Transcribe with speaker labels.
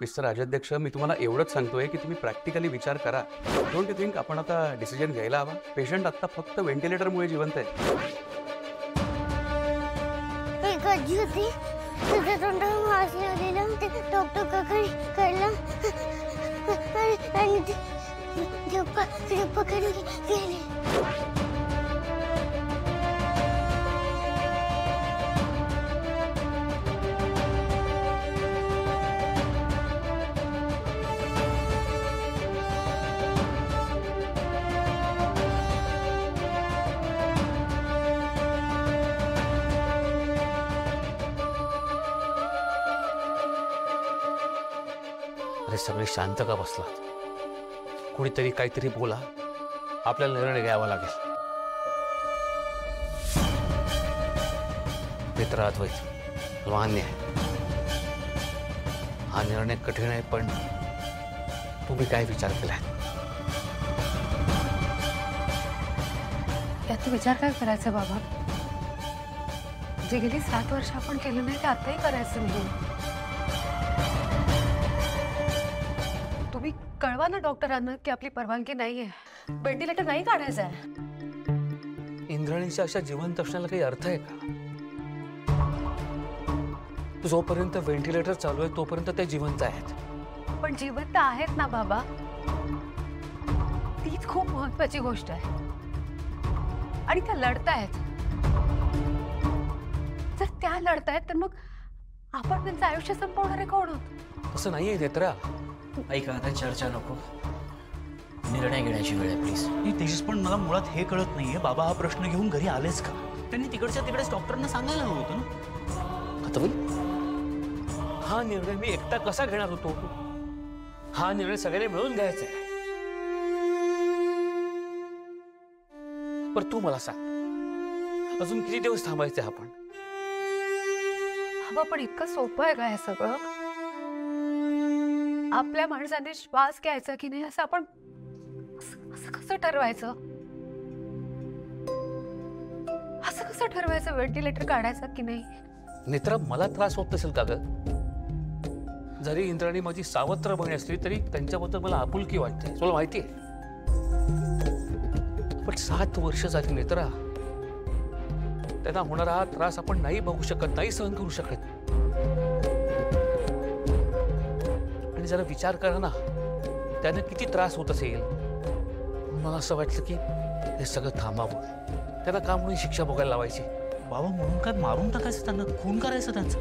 Speaker 1: Mister Rajadhyaksha, मी तुम्हाला एवढंच सांगतोय की तुम्ही प्रॅक्टिकली विचार करा. डोंट यू थिंक आपण आता डिसिजन घ्यायला हवा? पेशंट आता फक्त व्हेंटिलेटरमुळे जिवंत आहे.
Speaker 2: एक आजी होती, तुझ्या तोंडावर मास्क लावलेलं, ते डॉक्टर काकांनी काढलं आणि ते पकडून गेले.
Speaker 1: अरे सगळे शांत का बसलात? कुणीतरी काहीतरी बोला, आपल्याला निर्णय घ्यावा लागेल. मित्र अद्वैत, मान्य आहे, हा निर्णय कठीण आहे, पण तुम्ही काय विचार केलाय?
Speaker 3: यात विचार काय करायचा बाबा? जे गेली 7 वर्ष आपण केलं नाही ते आताही करायचं नाही. तुम्ही कळवा ना डॉक्टरांना की आपली परवानगी नाहीये, व्हेंटिलेटर नाही काढायचं आहे.
Speaker 1: इंद्राणीच्या अशा जिवंत असण्याला काही अर्थ आहे का? जोपर्यंत व्हेंटिलेटर चालू आहे तोपर्यंत ते जिवंत आहेत.
Speaker 3: पण जिवंत आहेत ना बाबा, तीच खूप महत्वाची गोष्ट आहे. आणि त्या लढतायत. जर त्या लढतायत तर मग आपण त्यांचं आयुष्य संपवणारे कोण आहोत?
Speaker 1: तसं नाहीये नेत्रा.
Speaker 4: ऐका, आता चर्चा नको, निर्णय घेण्याची वेळ आहे प्लीज.
Speaker 5: तेजस, पण मला मुळात हे कळत नाहीये, बाबा हा प्रश्न घेऊन घरी आलेच का?
Speaker 4: त्यांनी तिकडच्या तिकडेच डॉक्टरांना सांगायला हवं होतं ना.
Speaker 1: आता हा निर्णय मी एकटा कसा घेणार होतो? हा निर्णय सगळ्यांनी मिळून घ्यायचा आहे. पण तू मला सांग, अजून किती दिवस थांबायचे आपण?
Speaker 3: बाबा, पण इतकं सोपं आहे का हे सगळं? आपल्या माणसाने श्वास घ्यायचा की नाही असं आपण असं कसं ठरवायचं? असं कसं ठरवायचं व्हेंटिलेटर काढायचं की नाही?
Speaker 1: नेत्रा, मला त्रास होत नसेल का ग? जरी इंद्राणी माझी सावत्र बहीण असली तरी त्यांच्याबद्दल मला आपुलकी वाटते, तुला माहिती आहे. पण 7 वर्ष झाली नेत्रा, त्यांना होणारा हा त्रास आपण नाही बघू शकत, नाही सहन करू शकत. आणि जरा विचार करा ना, त्यांना किती त्रास होत असेल. मला असं वाटलं की हे सगळं थांबावं, त्यांना का म्हणून शिक्षा भोगायला लावायची.
Speaker 5: बाबा, म्हणून काय मारून टाकायचं त्यांना, खून करायचं त्यांचा?